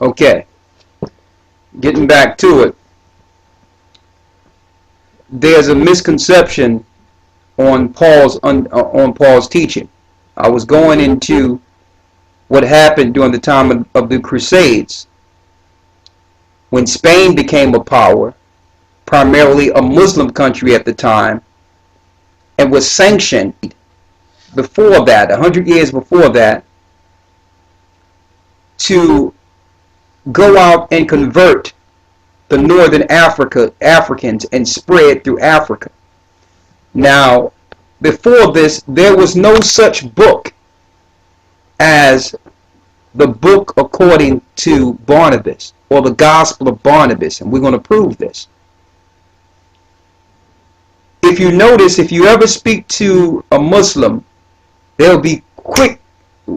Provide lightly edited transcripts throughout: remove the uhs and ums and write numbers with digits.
Okay, getting back to it. There's a misconception on Paul's teaching. I was going into what happened during the time of the Crusades, when Spain became a power, primarily a Muslim country at the time, and was sanctioned before that, 100 years before that, to go out and convert the northern Africans and spread through Africa. Now, before this, there was no such book as the book according to Barnabas, or the Gospel of Barnabas, and we're going to prove this. If you notice, if you ever speak to a Muslim, they'll be quick,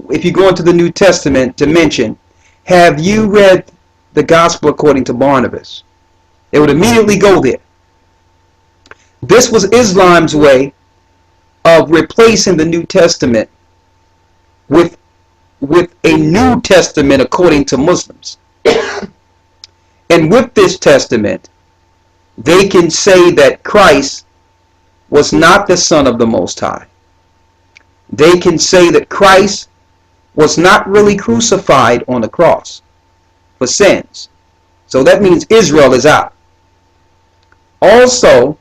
if you go into the New Testament, to mention, have you read the Gospel according to Barnabas? They would immediately go there. This was Islam's way of replacing the New Testament with a New Testament according to Muslims. And with this testament, they can say that Christ was not the Son of the Most High. They can say that Christ was not really crucified on the cross for sins. So that means Israel is out. Also,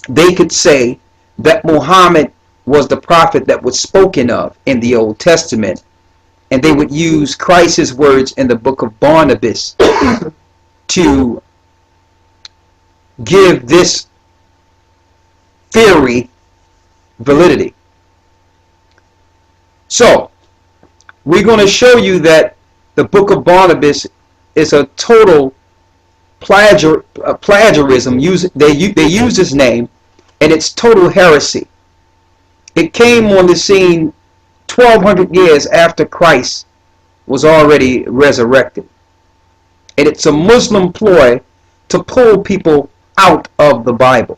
they could say that Muhammad was the prophet that was spoken of in the Old Testament, and they would use Christ's words in the book of Barnabas to give this theory validity. So, we're going to show you that the book of Barnabas is a total plagiarism. They use his name, and it's total heresy. It came on the scene 1,200 years after Christ was already resurrected. And it's a Muslim ploy to pull people out of the Bible.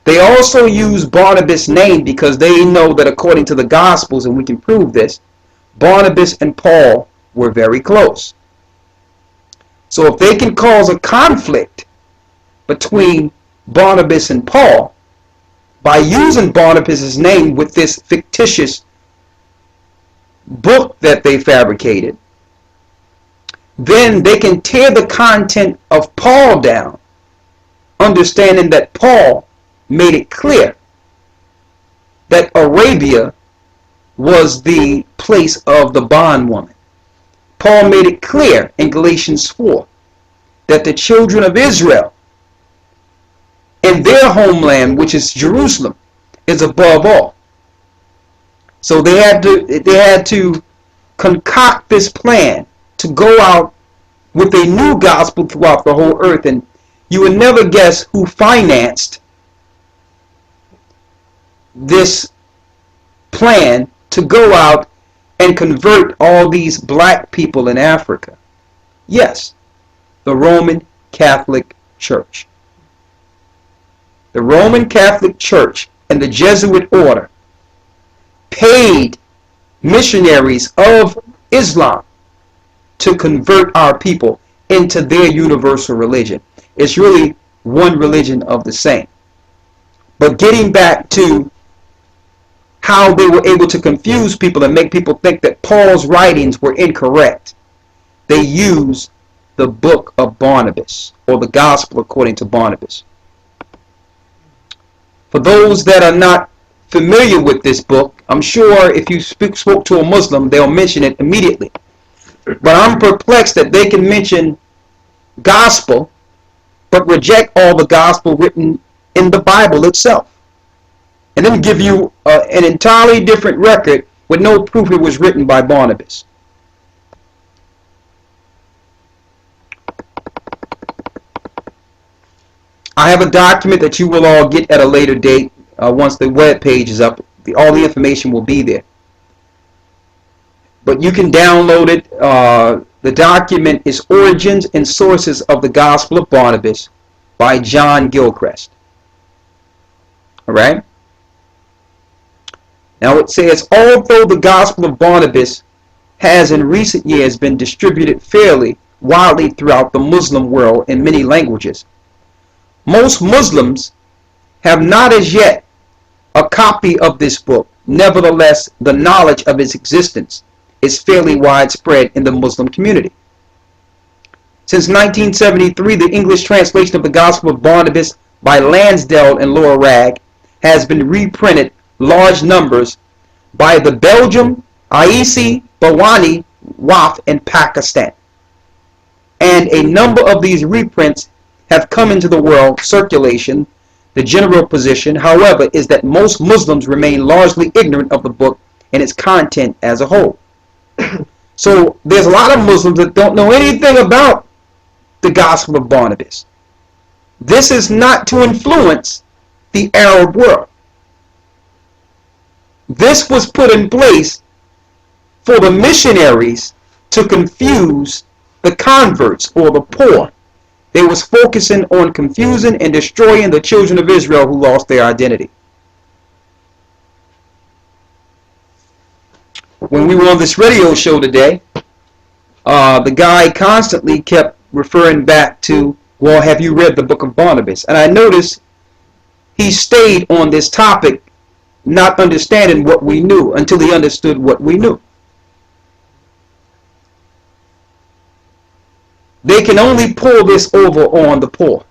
They also use Barnabas' name because they know that according to the Gospels, and we can prove this, Barnabas and Paul were very close. So if they can cause a conflict between Barnabas and Paul by using Barnabas' name with this fictitious book that they fabricated, then they can tear the content of Paul down, understanding that Paul made it clear that Arabia was the place of the bondwoman. Paul made it clear in Galatians 4 that the children of Israel and their homeland, which is Jerusalem, is above all. So they had to concoct this plan to go out with a new gospel throughout the whole earth, and you would never guess who financed this plan to go out and convert all these black people in Africa. Yes, the Roman Catholic Church. The Roman Catholic Church and the Jesuit order paid missionaries of Islam to convert our people into their universal religion. It's really one religion of the same. But getting back to how they were able to confuse people and make people think that Paul's writings were incorrect, they used the book of Barnabas, or the gospel according to Barnabas. For those that are not familiar with this book, I'm sure if you spoke to a Muslim, they'll mention it immediately. But I'm perplexed that they can mention gospel, but reject all the gospel written in the Bible itself, and then give you an entirely different record with no proof it was written by Barnabas. I have a document that you will all get at a later date. Once the web page is up, all the information will be there. But you can download it. The document is Origins and Sources of the Gospel of Barnabas by John Gilchrist. Alright? Now it says, although the Gospel of Barnabas has in recent years been distributed fairly widely throughout the Muslim world in many languages. Most Muslims have not as yet a copy of this book. Nevertheless, the knowledge of its existence is fairly widespread in the Muslim community. Since 1973, the English translation of the Gospel of Barnabas by Lansdale and Lawya has been reprinted large numbers by the Belgium, Aisi, Bawani, Waf, and Pakistan. And a number of these reprints have come into the world circulation. The general position, however, is that most Muslims remain largely ignorant of the book and its content as a whole. So there's a lot of Muslims that don't know anything about the Gospel of Barnabas. This is not to influence the Arab world. This was put in place for the missionaries to confuse the converts or the poor. They was focusing on confusing and destroying the children of Israel who lost their identity. When we were on this radio show today, the guy constantly kept referring back to, well, have you read the book of Barnabas? And I noticed he stayed on this topic, not understanding what we knew until he understood what we knew. They can only pull this over on the poor.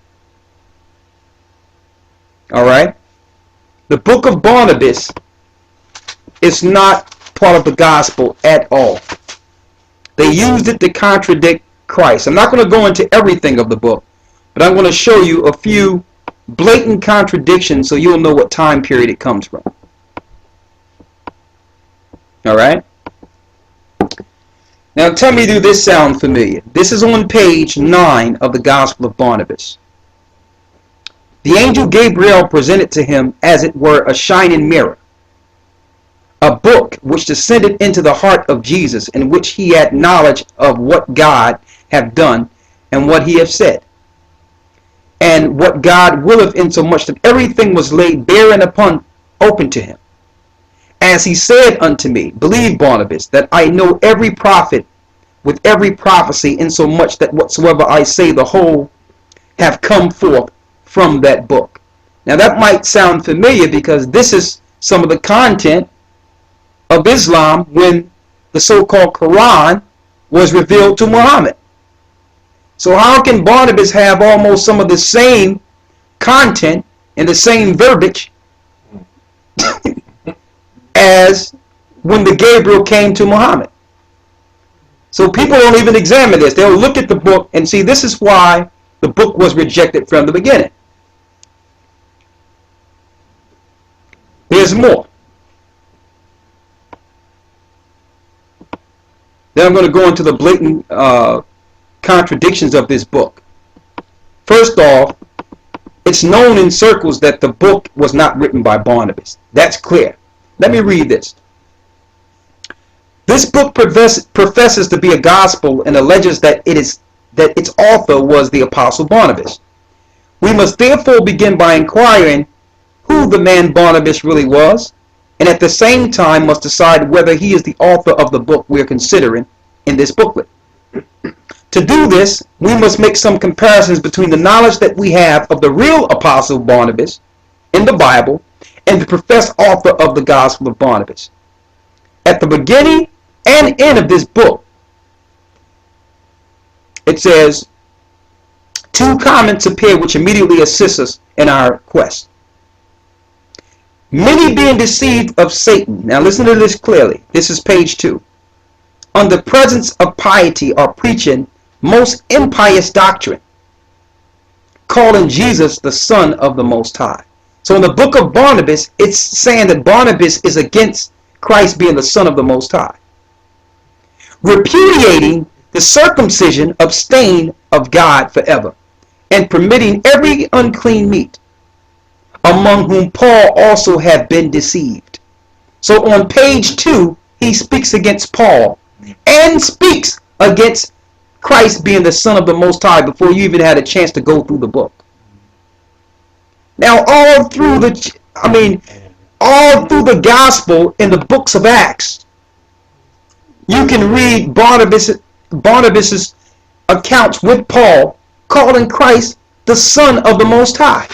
Alright? The book of Barnabas is not part of the gospel at all. They used it to contradict Christ. I'm not going to go into everything of the book, but I'm going to show you a few blatant contradictions so you'll know what time period it comes from. Alright? Now tell me, do this sound familiar? This is on page 9 of the Gospel of Barnabas. The angel Gabriel presented to him as it were a shining mirror, a book which descended into the heart of Jesus, in which he had knowledge of what God have done and what he have said, and what God willeth, insomuch that everything was laid bare and open to him. As he said unto me, believe, Barnabas, that I know every prophet with every prophecy, insomuch that whatsoever I say, the whole have come forth from that book. Now that might sound familiar because this is some of the content of Islam when the so-called Quran was revealed to Muhammad. So how can Barnabas have almost some of the same content and the same verbiage as when the Gabriel came to Muhammad? So people don't even examine this. They'll look at the book and see this is why the book was rejected from the beginning. There's more. Then I'm going to go into the blatant contradictions of this book. First off, it's known in circles that the book was not written by Barnabas. That's clear. Let me read this. This book professes to be a gospel and alleges that its author was the apostle Barnabas. We must therefore begin by inquiring who the man Barnabas really was, and at the same time must decide whether he is the author of the book we are considering in this booklet. To do this, we must make some comparisons between the knowledge that we have of the real apostle Barnabas in the Bible and the professed author of the Gospel of Barnabas. At the beginning and end of this book, it says, two comments appear which immediately assist us in our quest. Many being deceived of Satan. Now listen to this clearly. This is page 2. Under presence of piety are preaching most impious doctrine, calling Jesus the Son of the Most High. So in the book of Barnabas, it's saying that Barnabas is against Christ being the Son of the Most High. Repudiating the circumcision abstain of God forever, and permitting every unclean meat, among whom Paul also have been deceived. So on page 2, he speaks against Paul and speaks against Christ being the Son of the Most High before you even had a chance to go through the book. Now all through the gospel in the books of Acts, You can read Barnabas's accounts with Paul calling Christ the Son of the Most High.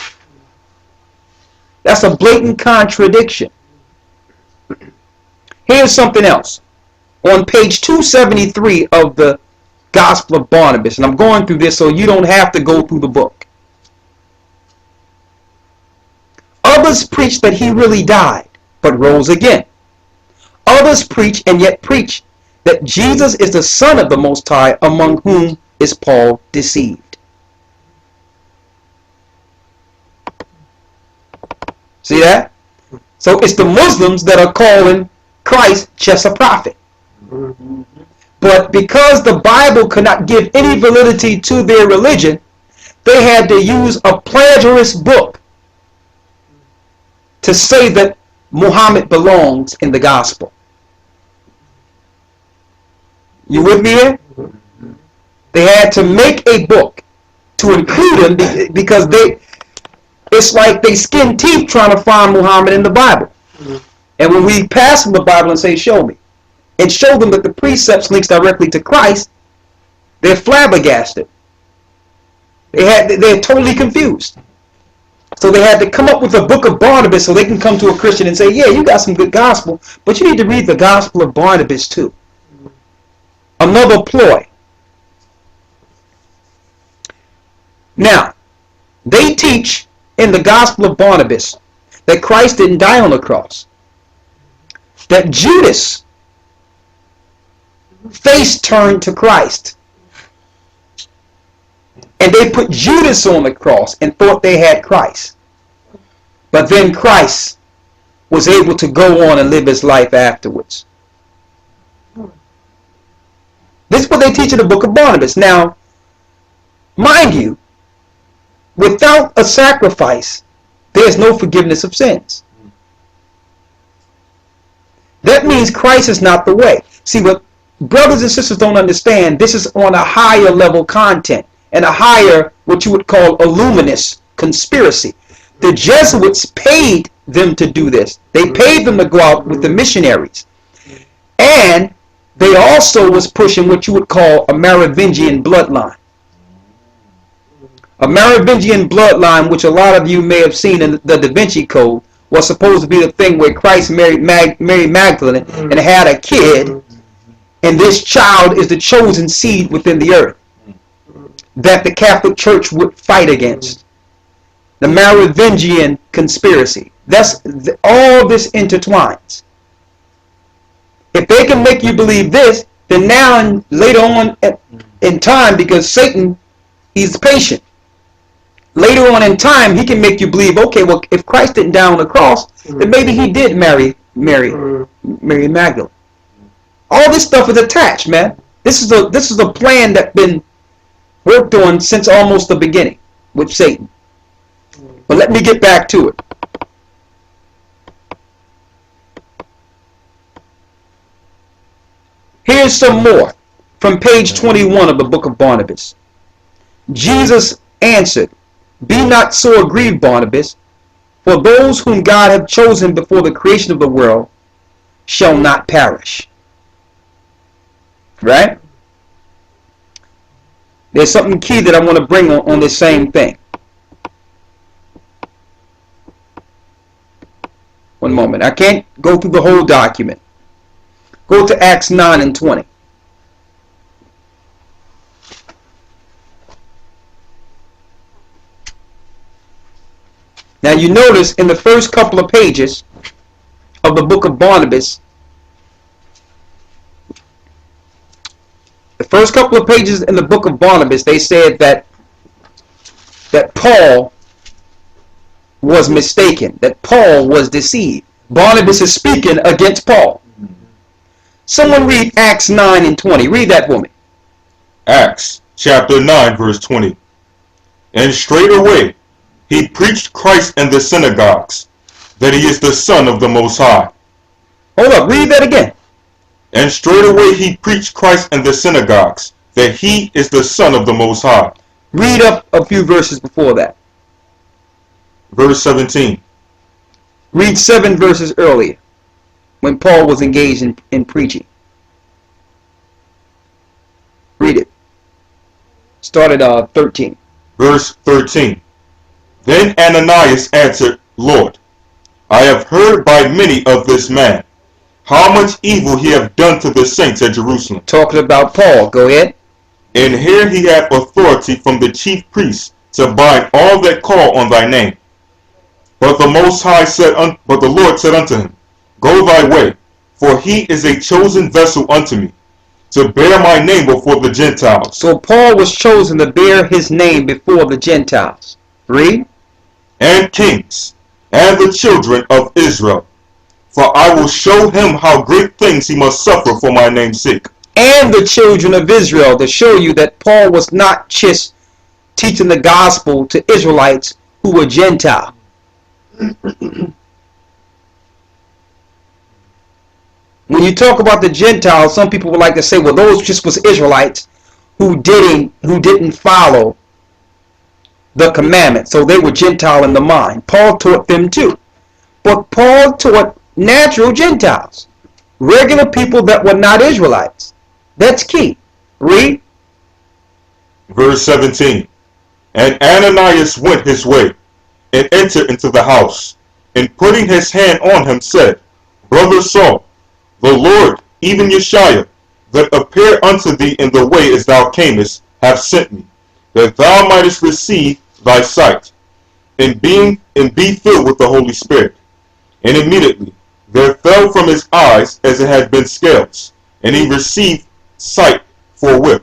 That's a blatant contradiction. Here's something else. On page 273 of the Gospel of Barnabas, and I'm going through this so you don't have to go through the book. Others preach that he really died, but rose again. Others preach and yet preach that Jesus is the Son of the Most High, among whom is Paul deceived. See that? So it's the Muslims that are calling Christ just a prophet. But because the Bible could not give any validity to their religion, they had to use a plagiarist book to say that Muhammad belongs in the gospel. You with me here? They had to make a book to include him because it's like they skin teeth trying to find Muhammad in the Bible. And when we pass them the Bible and say, show me, and show them that the precepts links directly to Christ, they're flabbergasted. They're totally confused. So they had to come up with a book of Barnabas so they can come to a Christian and say, yeah, you got some good gospel, but you need to read the Gospel of Barnabas too. Another ploy. Now, they teach in the Gospel of Barnabas that Christ didn't die on the cross. That Judas' face turned to Christ. And they put Judas on the cross and thought they had Christ. But then Christ was able to go on and live his life afterwards. This is what they teach in the book of Barnabas. Now, mind you, without a sacrifice, there's no forgiveness of sins. That means Christ is not the way. See, what brothers and sisters don't understand, this is on a higher level content and a higher, what you would call, a luminous conspiracy. The Jesuits paid them to do this. They paid them to go out with the missionaries. And they also was pushing what you would call a Merovingian bloodline. A Merovingian bloodline, which a lot of you may have seen in the Da Vinci Code, was supposed to be the thing where Christ married Mary Magdalene and had a kid, and this child is the chosen seed within the earth that the Catholic Church would fight against. The Merovingian conspiracy. All this intertwines. If they can make you believe this, then now and later on in time, because Satan, he's patient. Later on in time, he can make you believe, okay, well, if Christ didn't die on the cross, then maybe he did marry Mary Magdalene. All this stuff is attached, man. This is a plan that's been worked on since almost the beginning with Satan. But let me get back to it. Here's some more from page 21 of the book of Barnabas. Jesus answered, "Be not so aggrieved, Barnabas, for those whom God hath chosen before the creation of the world shall not perish." Right? There's something key that I want to bring on this same thing. One moment. I can't go through the whole document. Go to Acts 9 and 20. Now you notice in the first couple of pages of the book of Barnabas, they said that Paul was mistaken, that Paul was deceived. Barnabas is speaking against Paul. Someone read Acts 9 and 20. Read that for me. Acts chapter 9 verse 20. And straightway he preached Christ in the synagogues, that he is the Son of the Most High. Hold up, read that again. And straightway he preached Christ in the synagogues, that he is the Son of the Most High. Read up a few verses before that. Verse 17. Read 7 verses earlier, when Paul was engaged in preaching. Start at 13. Verse 13. Then Ananias answered, Lord, I have heard by many of this man, how much evil he hath done to the saints at Jerusalem. Talking about Paul. Go ahead. And here he hath authority from the chief priests to bind all that call on thy name. But the Lord said unto him, Go thy way, for he is a chosen vessel unto me, to bear my name before the Gentiles. So Paul was chosen to bear his name before the Gentiles. Read. And kings, and the children of Israel. For I will show him how great things he must suffer for my name's sake. And the children of Israel, to show you that Paul was not just teaching the gospel to Israelites who were Gentile. When you talk about the Gentiles, some people would like to say, well, those just was Israelites who didn't follow the commandment. So they were Gentile in the mind. Paul taught them too. But Paul taught natural Gentiles, regular people that were not Israelites. That's key. Read. Verse 17. And Ananias went his way, and entered into the house, and putting his hand on him said, Brother Saul, the Lord, even Yeshua, that appeared unto thee in the way as thou camest, have sent me, that thou mightest receive thy sight, and be filled with the Holy Spirit. And immediately there fell from his eyes as it had been scales, and he received sight forthwith,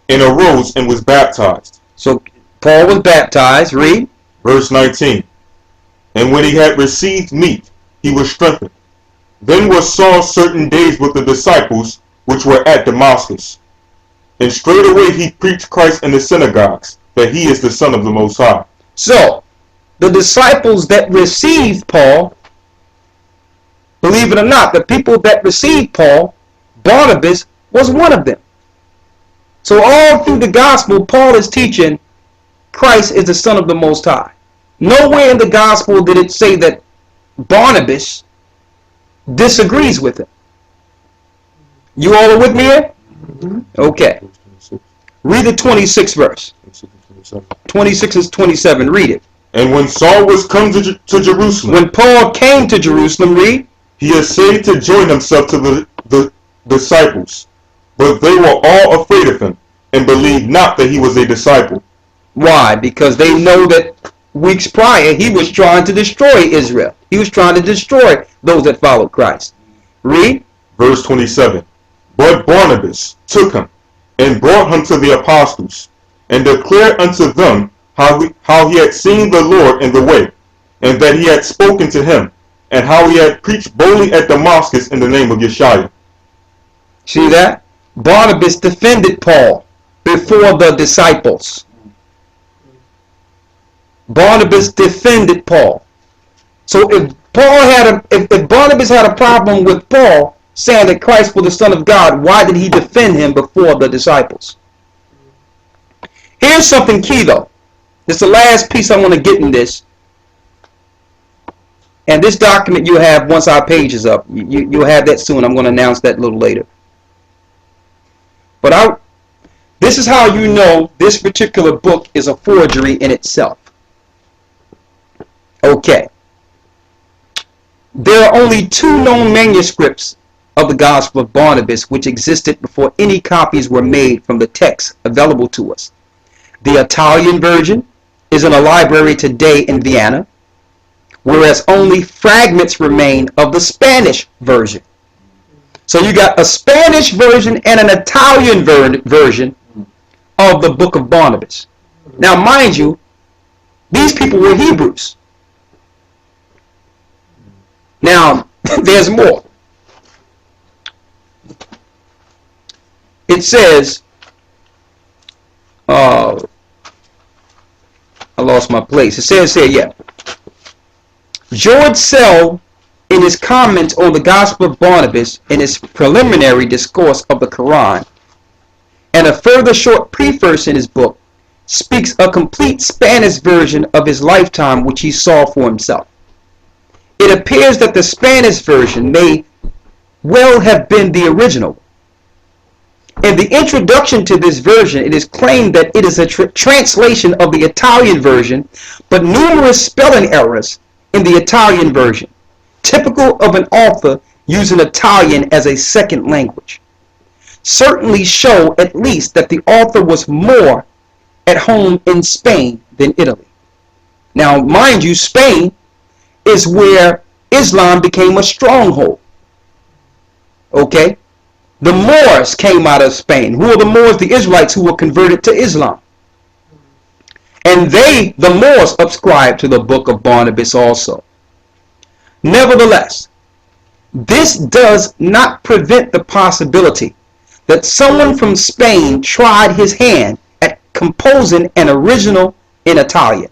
and arose and was baptized. So Paul was baptized. Read. Verse 19. And when he had received meat, he was strengthened. Then was Saul certain days with the disciples which were at Damascus. And straightway he preached Christ in the synagogues, that he is the Son of the Most High. So, the disciples that received Paul, believe it or not, the people that received Paul, Barnabas was one of them. So all through the gospel, Paul is teaching Christ is the Son of the Most High. Nowhere in the gospel did it say that Barnabas disagrees with him. You all are with me here? Okay. Read the 26th verse. 26 is 27. Read it. And when Saul was come to Jerusalem, when Paul came to Jerusalem, read, he essayed to join himself to the disciples, but they were all afraid of him, and believed not that he was a disciple. Why? Because they know that weeks prior he was trying to destroy Israel. He was trying to destroy those that followed Christ. Read. Verse 27. But Barnabas took him, and brought him to the apostles, and declared unto them how he had seen the Lord in the way, and that he had spoken to him, and how he had preached boldly at Damascus in the name of Yeshua. See that? Barnabas defended Paul before the disciples. Barnabas defended Paul. So if Barnabas had a problem with Paul saying that Christ was the Son of God, why did he defend him before the disciples? Here's something key though. This is the last piece I want to get in this. And this document you'll have once our page is up. You'll have that soon. I'm going to announce that a little later. But this is how you know this particular book is a forgery in itself. Okay. There are only 2 known manuscripts of the Gospel of Barnabas which existed before any copies were made from the text available to us. The Italian version is in a library today in Vienna, whereas only fragments remain of the Spanish version. So you got a Spanish version and an Italian version of the book of Barnabas. Now mind you, these people were Hebrews. Now, there's more. It says, I lost my place. It says here, yeah. George Sell, in his comments on the Gospel of Barnabas, in his preliminary discourse of the Quran, and a further short preface in his book, speaks a complete Spanish version of his lifetime which he saw for himself. It appears that the Spanish version may well have been the original. In the introduction to this version, it is claimed that it is a translation of the Italian version, but numerous spelling errors in the Italian version, typical of an author using Italian as a second language, certainly show at least that the author was more at home in Spain than Italy. Now, mind you, Spain is where Islam became a stronghold. Okay? The Moors came out of Spain. Who are the Moors? The Israelites who were converted to Islam. And they, the Moors, subscribed to the book of Barnabas also. Nevertheless, this does not prevent the possibility that someone from Spain tried his hand at composing an original in Italian.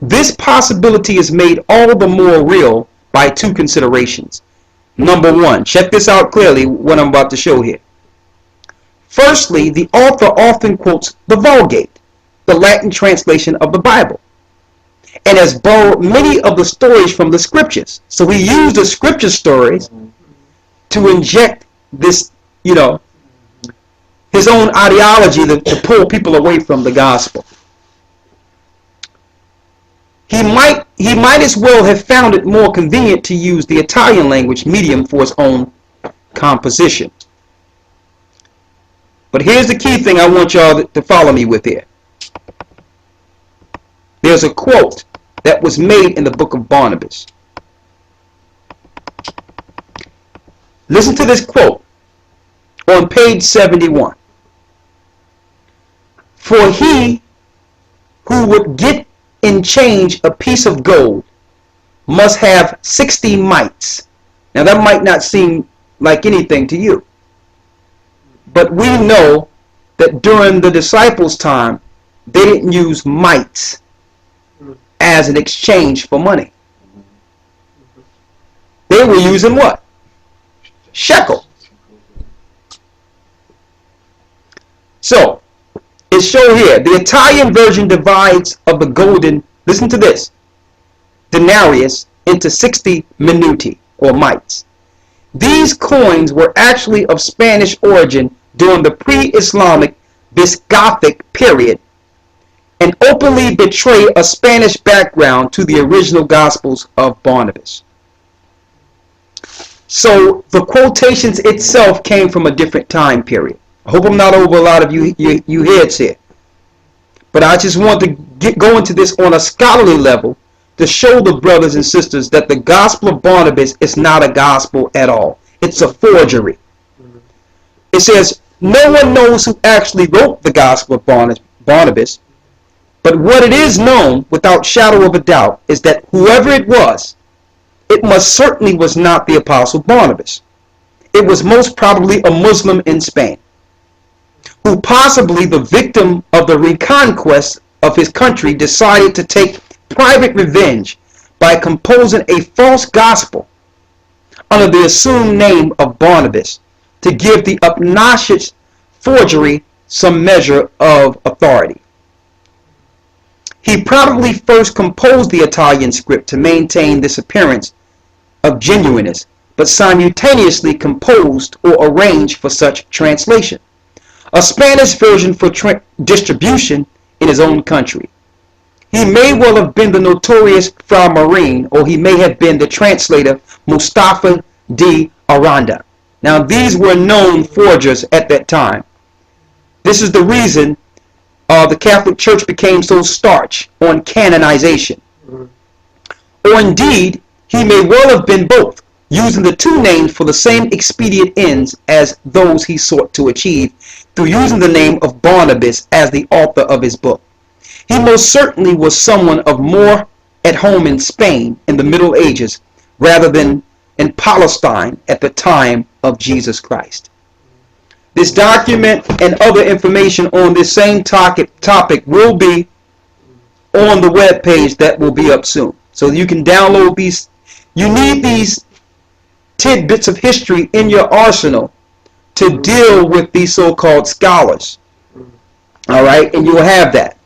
This possibility is made all the more real by two considerations. Number one, check this out clearly, what I'm about to show here. Firstly, the author often quotes the Vulgate, the Latin translation of the Bible, and has borrowed many of the stories from the scriptures. So he used the scripture stories to inject this, his own ideology to pull people away from the gospel. He might as well have found it more convenient to use the Italian language medium for his own composition. But here's the key thing I want y'all to follow me with here. There's a quote that was made in the book of Barnabas. Listen to this quote on page 71. For he who would get in change a piece of gold must have 60 mites. Now that might not seem like anything to you, but we know that during the disciples' time they didn't use mites as an exchange for money. They were using what? Shekel. So it's shown here. The Italian version divides of the golden, listen to this, denarius into 60 minuti or mites. These coins were actually of Spanish origin during the pre-Islamic Visigothic period and openly betray a Spanish background to the original Gospels of Barnabas. So the quotations itself came from a different time period. I hope I'm not over a lot of you heads here. But I just want to go into this on a scholarly level to show the brothers and sisters that the gospel of Barnabas is not a gospel at all. It's a forgery. It says, no one knows who actually wrote the gospel of Barnabas, but what it is known without shadow of a doubt is that whoever it was, it most certainly was not the apostle Barnabas. It was most probably a Muslim in Spain, who possibly the victim of the reconquest of his country decided to take private revenge by composing a false gospel under the assumed name of Barnabas to give the obnoxious forgery some measure of authority. He probably first composed the Italian script to maintain this appearance of genuineness, but simultaneously composed or arranged for such translation a Spanish version for distribution in his own country. He may well have been the notorious Fra Marin, or he may have been the translator Mustafa de Aranda. Now these were known forgers at that time. This is the reason the Catholic Church became so starch on canonization. Or indeed, he may well have been both, using the two names for the same expedient ends as those he sought to achieve through using the name of Barnabas as the author of his book. He most certainly was someone of more at home in Spain in the Middle Ages rather than in Palestine at the time of Jesus Christ. This document and other information on this same topic will be on the web page that will be up soon. So you can download these. You need these tidbits of history in your arsenal to deal with these so-called scholars. All right, and you'll have that.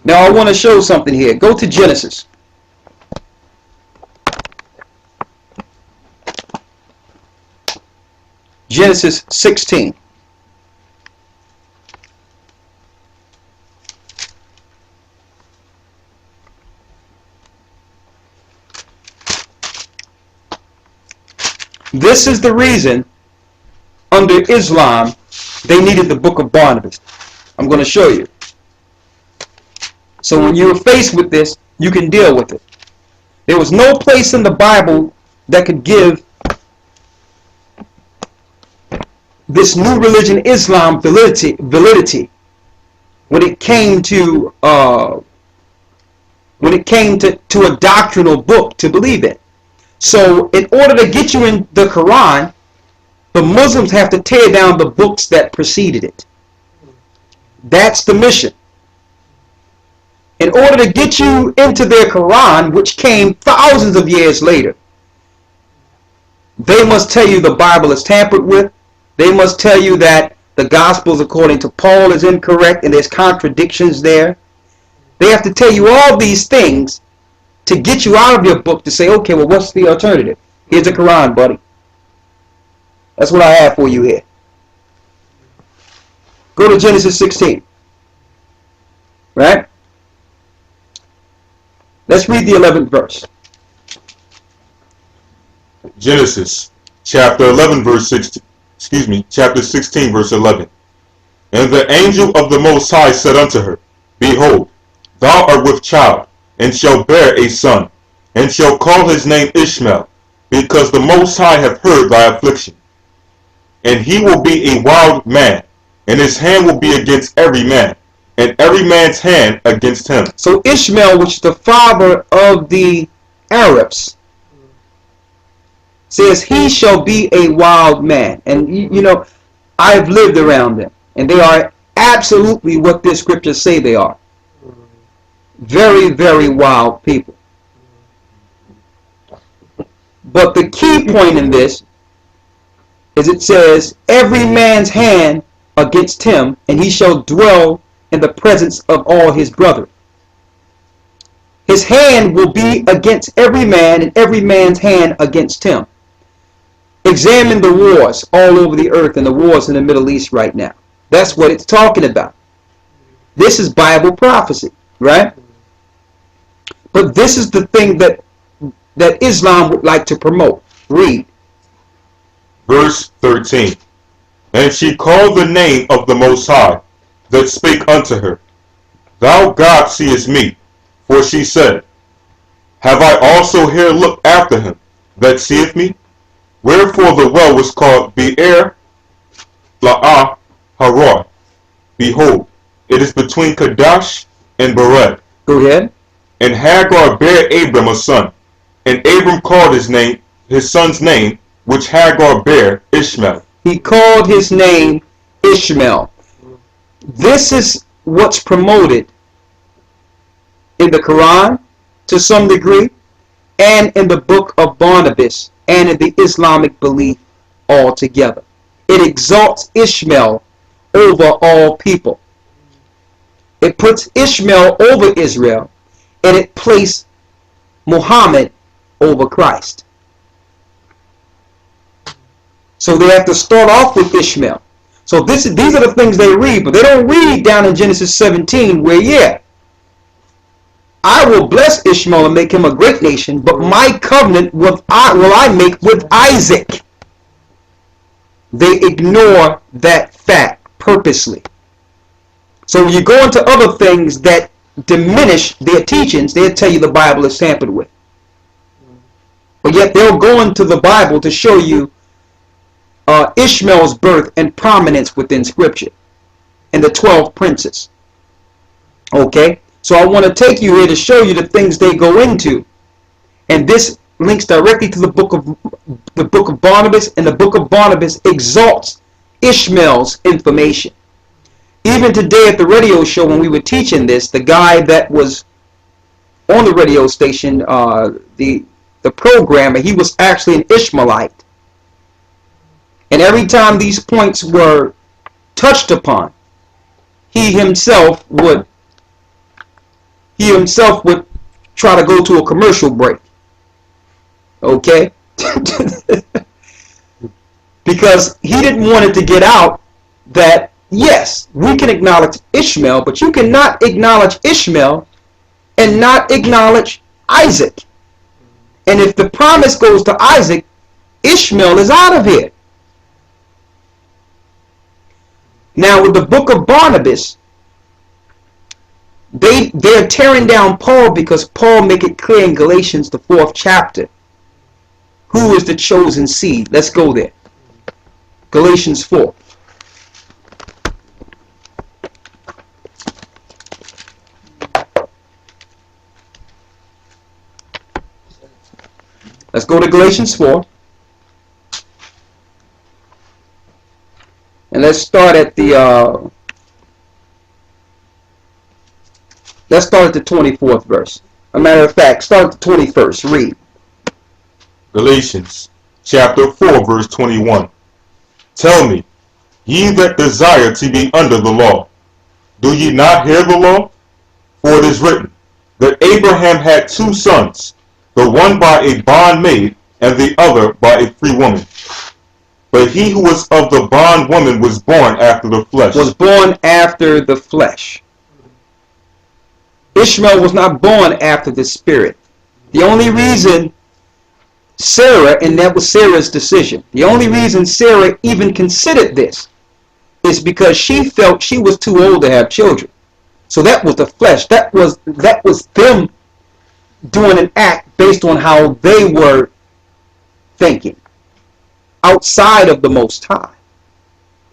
Now I want to show something here. Go to Genesis. Genesis 16. This is the reason under Islam they needed the book of Barnabas. I'm going to show you. So when you're faced with this, you can deal with it. There was no place in the Bible that could give this new religion, Islam, validity when it came to a doctrinal book to believe in. So in order to get you in the Quran, the Muslims have to tear down the books that preceded it. That's the mission. In order to get you into their Quran, which came thousands of years later, they must tell you the Bible is tampered with. They must tell you that the Gospels according to Paul is incorrect and there's contradictions there. They have to tell you all these things to get you out of your book to say, okay, well, what's the alternative? Here's the Quran, buddy. That's what I have for you here. Go to Genesis 16. Right? Let's read the 11th verse. Genesis chapter 11 verse 16. Chapter 16 verse 11. And the angel of the Most High said unto her, Behold, thou art with child, and shalt bear a son, and shalt call his name Ishmael, because the Most High hath heard thy affliction. And he will be a wild man, and his hand will be against every man, and every man's hand against him. So Ishmael, which is the father of the Arabs, says he shall be a wild man. And you know, I've lived around them, and they are absolutely what this scriptures say they are. Very, very wild people. But the key point in this is it says, every man's hand against him, and he shall dwell in the presence of all his brethren. His hand will be against every man, and every man's hand against him. Examine the wars all over the earth and the wars in the Middle East right now. That's what it's talking about. This is Bible prophecy, right? But this is the thing that Islam would like to promote. Read. Verse 13. And she called the name of the Most High, that spake unto her, Thou God seest me. For she said, Have I also here looked after him that seeth me? Wherefore the well was called Be'er La'ah Haror. Behold, it is between Kadesh and Bered. Go ahead. And Hagar bare Abram a son, and Abram called his son's name, which Hagar bare, Ishmael. He called his name Ishmael. This is what's promoted in the Quran to some degree, and in the book of Barnabas, and in the Islamic belief altogether. It exalts Ishmael over all people. It puts Ishmael over Israel, and it placed Muhammad over Christ. So they have to start off with Ishmael. So these are the things they read, but they don't read down in Genesis 17 where, yeah, I will bless Ishmael and make him a great nation, but my covenant will I make with Isaac. They ignore that fact purposely. So when you go into other things that diminish their teachings, they'll tell you the Bible is tampered with. But yet they'll go into the Bible to show you Ishmael's birth and prominence within Scripture and the 12 princes. Okay? So I want to take you here to show you the things they go into. And this links directly to the book of Barnabas, and the book of Barnabas exalts Ishmael's information. Even today at the radio show when we were teaching this, the guy that was on the radio station, the programmer, he was actually an Ishmaelite. And every time these points were touched upon, he himself would try to go to a commercial break. Okay? Because he didn't want it to get out that, yes, we can acknowledge Ishmael, but you cannot acknowledge Ishmael and not acknowledge Isaac. And if the promise goes to Isaac, Ishmael is out of here. Now with the book of Barnabas, they're tearing down Paul because Paul make it clear in Galatians, the 4th chapter, who is the chosen seed. Let's go there. Galatians 4. Let's go to Galatians 4. And let's start at the 24th verse. A matter of fact, start at the 21st. Read. Galatians chapter 4 verse 21. Tell me, ye that desire to be under the law, do ye not hear the law? For it is written, that Abraham had 2 sons, the one by a bondmaid, and the other by a free woman. But he who was of the bondwoman was born after the flesh. Was born after the flesh. Ishmael was not born after the spirit. The only reason Sarah, and that was Sarah's decision, the only reason Sarah even considered this is because she felt she was too old to have children. So that was the flesh. That was them doing an act based on how they were thinking, outside of the Most High.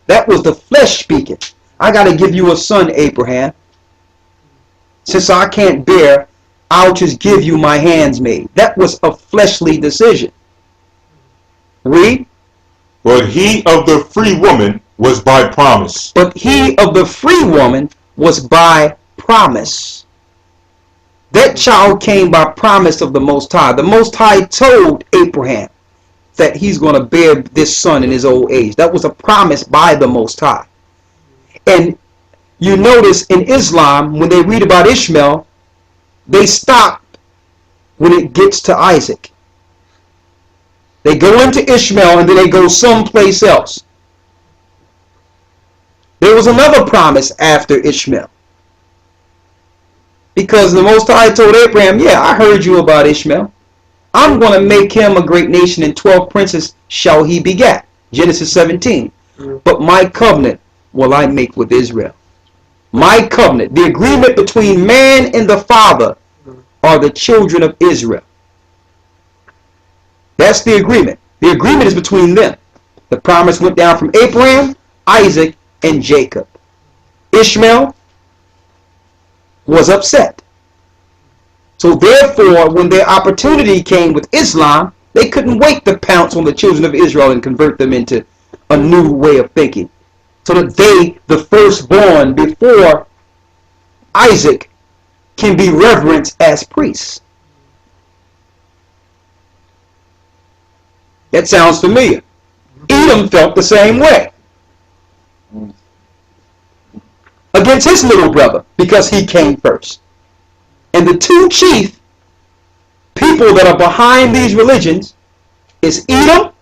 That was the flesh speaking. I got to give you a son, Abraham. Since I can't bear, I'll just give you my handsmaid. That was a fleshly decision. Read. But he of the free woman was by promise. But he of the free woman was by promise. That child came by promise of the Most High. The Most High told Abraham that he's going to bear this son in his old age. That was a promise by the Most High. And you notice in Islam, when they read about Ishmael, they stop when it gets to Isaac. They go into Ishmael and then they go someplace else. There was another promise after Ishmael. Because the Most High told Abraham, yeah, I heard you about Ishmael. I'm going to make him a great nation, and 12 princes shall he beget. Genesis 17. But my covenant will I make with Israel. My covenant, the agreement between man and the Father, are the children of Israel. That's the agreement. The agreement is between them. The promise went down from Abraham, Isaac, and Jacob. Ishmael was upset. So therefore, when their opportunity came with Islam, they couldn't wait to pounce on the children of Israel and convert them into a new way of thinking. So that they, the firstborn before Isaac, can be reverenced as priests. That sounds familiar. Edom felt the same way against his little brother because he came first. And the two chief people that are behind these religions is Edom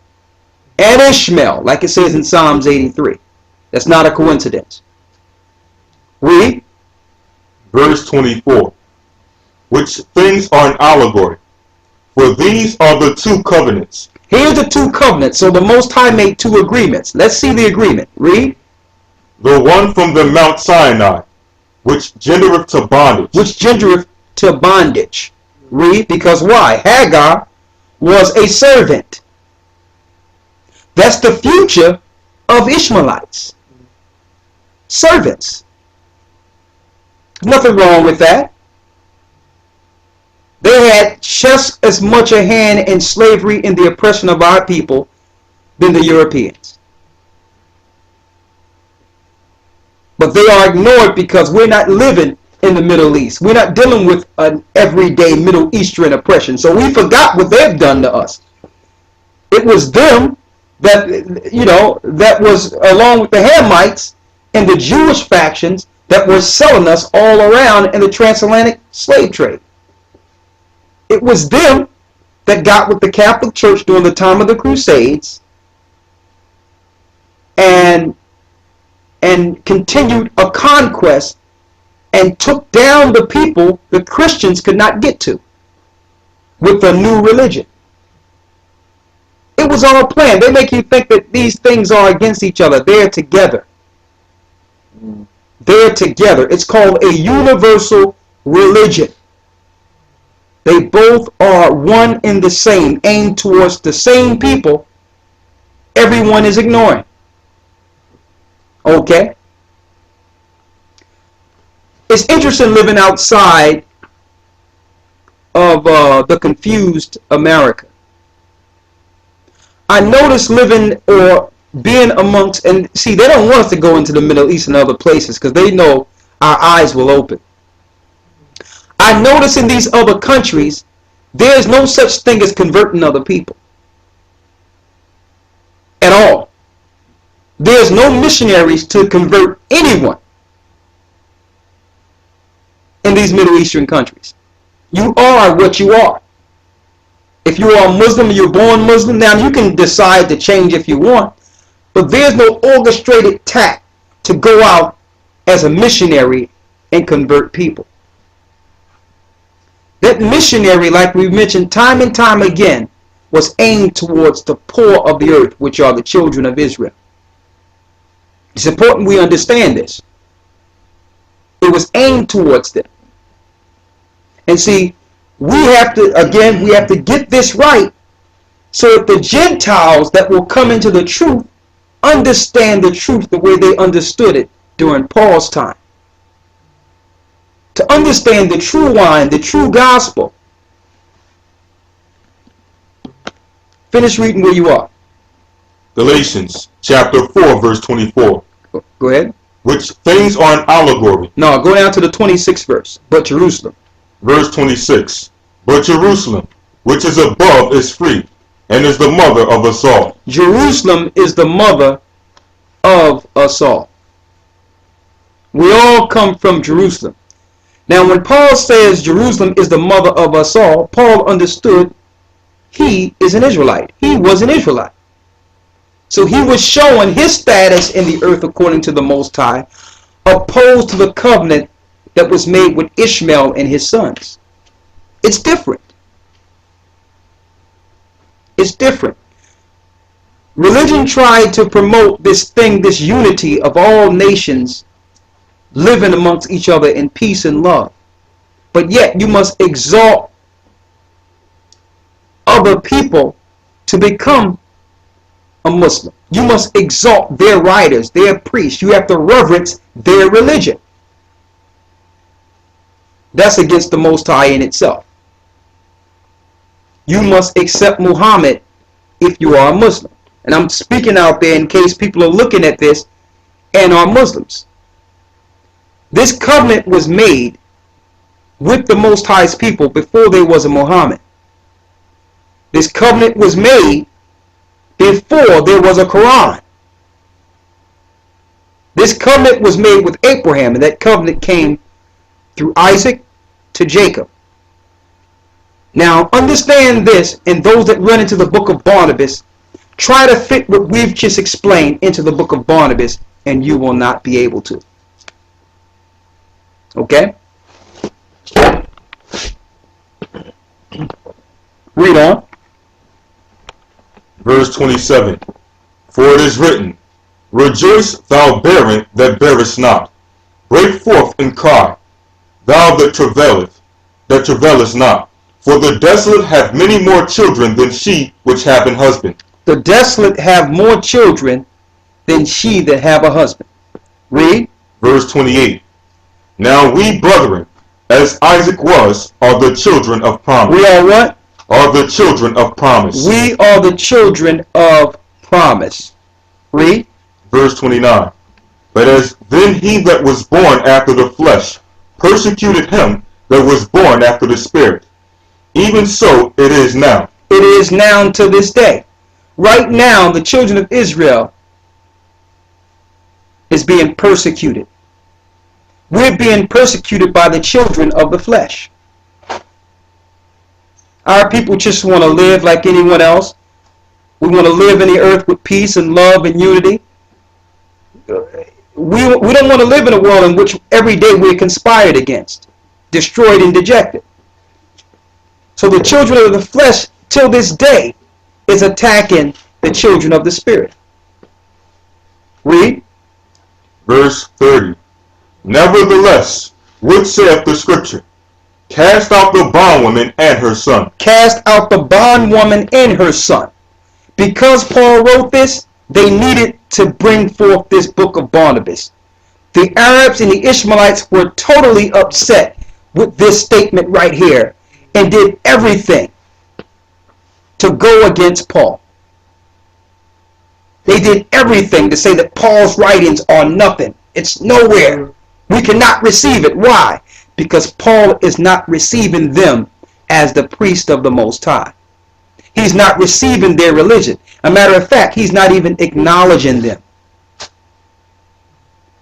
and Ishmael, like it says in Psalms 83. That's not a coincidence. Read. Verse 24. Which things are an allegory. For these are the 2 covenants. Here's the 2 covenants. So the Most High made 2 agreements. Let's see the agreement. Read. The one from the Mount Sinai, which gendereth to bondage. Which gendereth to bondage. Read. Because why? Hagar was a servant. That's the future of Ishmaelites. Servants. Nothing wrong with that. They had just as much a hand in slavery and the oppression of our people than the Europeans. But they are ignored because we're not living in the Middle East. We're not dealing with an everyday Middle Eastern oppression. So we forgot what they've done to us. It was them that, that was along with the Hamites and the Jewish factions that were selling us all around in the transatlantic slave trade. It was them that got with the Catholic Church during the time of the Crusades and continued a conquest and took down the people the Christians could not get to with a new religion. It was all planned. They make you think that these things are against each other. They're together. They're together. It's called a universal religion. They both are one and the same, aimed towards the same people everyone is ignoring. Okay? It's interesting living outside of the confused America. I notice living or being amongst, and see, they don't want us to go into the Middle East and other places because they know our eyes will open. I notice in these other countries, there's no such thing as converting other people. At all. There's no missionaries to convert anyone in these Middle Eastern countries. You are what you are. If you are Muslim, you're born Muslim, now you can decide to change if you want. But there's no orchestrated tact to go out as a missionary and convert people. That missionary, like we mentioned time and time again, was aimed towards the poor of the earth, which are the children of Israel. It's important we understand this. It was aimed towards them. And see, we have to get this right so that the Gentiles that will come into the truth understand the truth the way they understood it during Paul's time. To understand the true wine, the true gospel. Finish reading where you are. Galatians chapter 4 verse 24. Go ahead. Which things are an allegory. No, go down to the 26th verse. But Jerusalem. Verse 26. But Jerusalem, which is above, is free, and is the mother of us all. Jerusalem is the mother of us all. We all come from Jerusalem. Now, when Paul says Jerusalem is the mother of us all, Paul understood he is an Israelite. He was an Israelite. So he was showing his status in the earth according to the Most High, opposed to the covenant that was made with Ishmael and his sons. It's different. It's different. Religion tried to promote this thing, this unity of all nations living amongst each other in peace and love. But yet you must exalt other people to become a Muslim. You must exalt their writers, their priests. You have to reverence their religion. That's against the Most High in itself. You must accept Muhammad if you are a Muslim. And I'm speaking out there in case people are looking at this and are Muslims. This covenant was made with the Most High's people before there was a Muhammad. This covenant was made before there was a Quran. This covenant was made with Abraham, and that covenant came through Isaac to Jacob. Now understand this, and those that run into the book of Barnabas, try to fit what we've just explained into the book of Barnabas, and you will not be able to. Okay? Read on. Verse 27. For it is written, Rejoice, thou barren that bearest not. Break forth and cry, thou that travailest not. For the desolate have many more children than she which have an husband. The desolate have more children than she that have a husband. Read. Verse 28. Now we, brethren, as Isaac was, are the children of promise. We are what? Are the children of promise. We are the children of promise. Read. Verse 29. But as then he that was born after the flesh persecuted him that was born after the spirit, even so it is now. It is now to this day. Right now, the children of Israel is being persecuted. We're being persecuted by the children of the flesh. Our people just want to live like anyone else. We want to live in the earth with peace and love and unity. We don't want to live in a world in which every day we're conspired against, destroyed and dejected. So the children of the flesh, till this day, is attacking the children of the Spirit. Read. Verse 30. Nevertheless, what saith the scripture? Cast out the bondwoman and her son. Cast out the bondwoman and her son. Because Paul wrote this, they needed to bring forth this book of Barnabas. The Arabs and the Ishmaelites were totally upset with this statement right here and did everything to go against Paul. They did everything to say that Paul's writings are nothing. It's nowhere. We cannot receive it. Why? Because Paul is not receiving them as the priest of the Most High. He's not receiving their religion. A matter of fact, he's not even acknowledging them.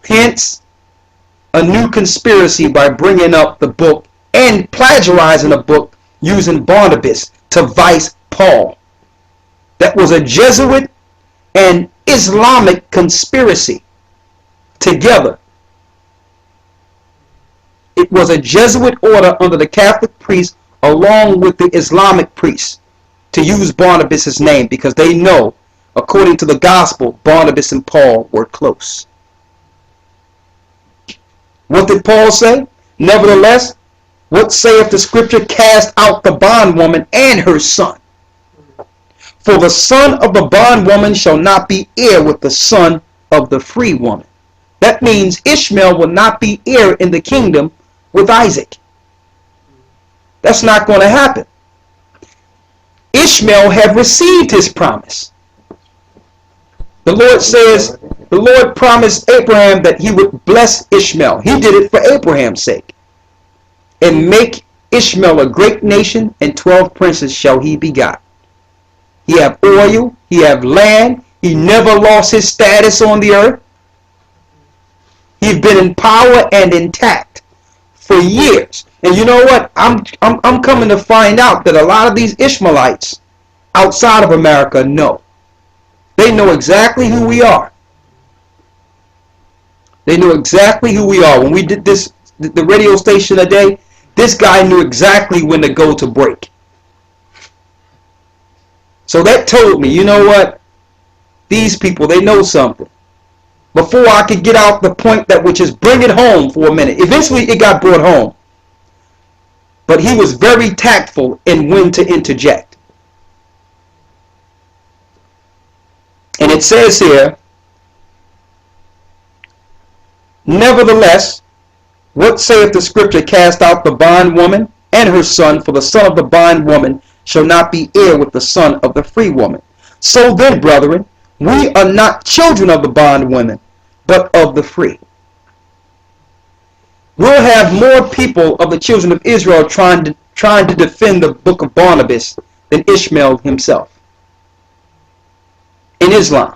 Hence, a new conspiracy by bringing up the book and plagiarizing a book using Barnabas to vice Paul. That was a Jesuit and Islamic conspiracy together. It was a Jesuit order under the Catholic priests along with the Islamic priests to use Barnabas' name because they know, according to the gospel, Barnabas and Paul were close. What did Paul say? Nevertheless, what saith the scripture? Cast out the bondwoman and her son. For the son of the bondwoman shall not be heir with the son of the free woman. That means Ishmael will not be heir in the kingdom with Isaac. That's not going to happen. Ishmael had received his promise. The Lord says, the Lord promised Abraham that he would bless Ishmael. He did it for Abraham's sake. And make Ishmael a great nation, and 12 princes shall he begot. He have oil, he have land, he never lost his status on the earth. He's been in power and intact for years. And you know what? I'm coming to find out that a lot of these Ishmaelites outside of America know. They know exactly who we are. They know exactly who we are. When we did this, the radio station today, this guy knew exactly when to go to break. So that told me, you know what? These people, they know something. Before I could get out the point that would just bring it home for a minute. Eventually it got brought home. But he was very tactful in when to interject. And it says here, nevertheless, what saith the scripture? Cast out the bondwoman and her son, for the son of the bondwoman shall not be heir with the son of the free woman. So then, brethren, we are not children of the bondwoman, but of the free. We'll have more people of the children of Israel trying to defend the book of Barnabas than Ishmael himself in Islam,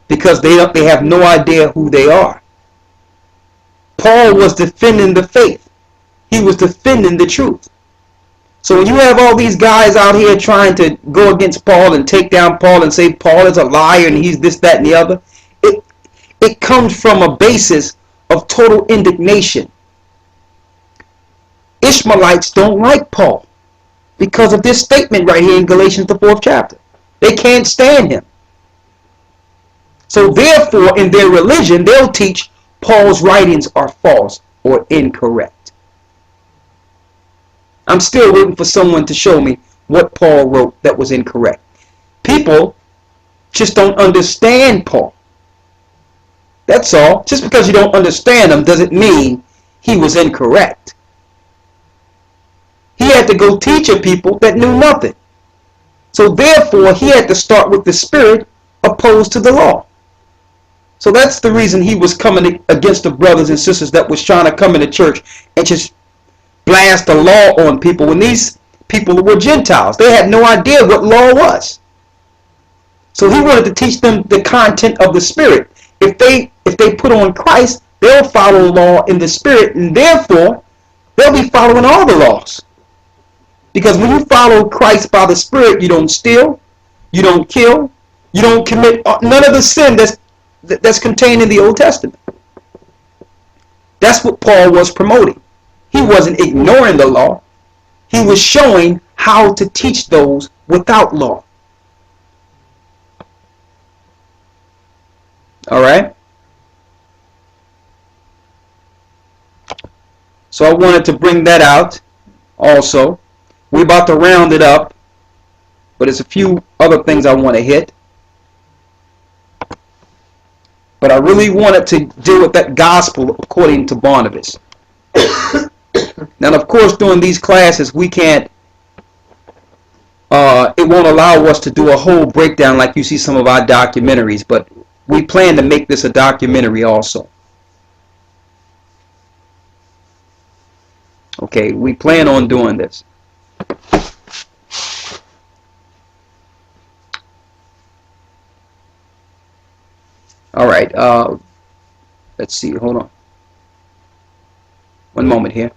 because they have no idea who they are. Paul was defending the faith. He was defending the truth. So when you have all these guys out here trying to go against Paul and take down Paul and say Paul is a liar and he's this, that, and the other, it comes from a basis of total indignation. Ishmaelites don't like Paul because of this statement right here in Galatians the 4th chapter. They can't stand him. So therefore, in their religion, they'll teach Paul's writings are false or incorrect. I'm still waiting for someone to show me what Paul wrote that was incorrect. People just don't understand Paul. That's all. Just because you don't understand him doesn't mean he was incorrect. He had to go teach a people that knew nothing. So therefore, he had to start with the Spirit opposed to the law. So that's the reason he was coming against the brothers and sisters that was trying to come into church and just blast the law on people when these people were Gentiles. They had no idea what law was. So he wanted to teach them the content of the Spirit. If they put on Christ, they'll follow law in the Spirit, and therefore they'll be following all the laws. Because when you follow Christ by the Spirit, you don't steal, you don't kill, you don't commit none of the sin that's contained in the Old Testament. That's what Paul was promoting. He wasn't ignoring the law. He was showing how to teach those without law. All right? So I wanted to bring that out also. We're about to round it up, but there's a few other things I want to hit. But I really wanted to deal with that gospel according to Barnabas. Now, of course, during these classes, we can't, it won't allow us to do a whole breakdown like you see some of our documentaries, but we plan to make this a documentary also. Okay, we plan on doing this. All right, let's see, hold on. One moment here.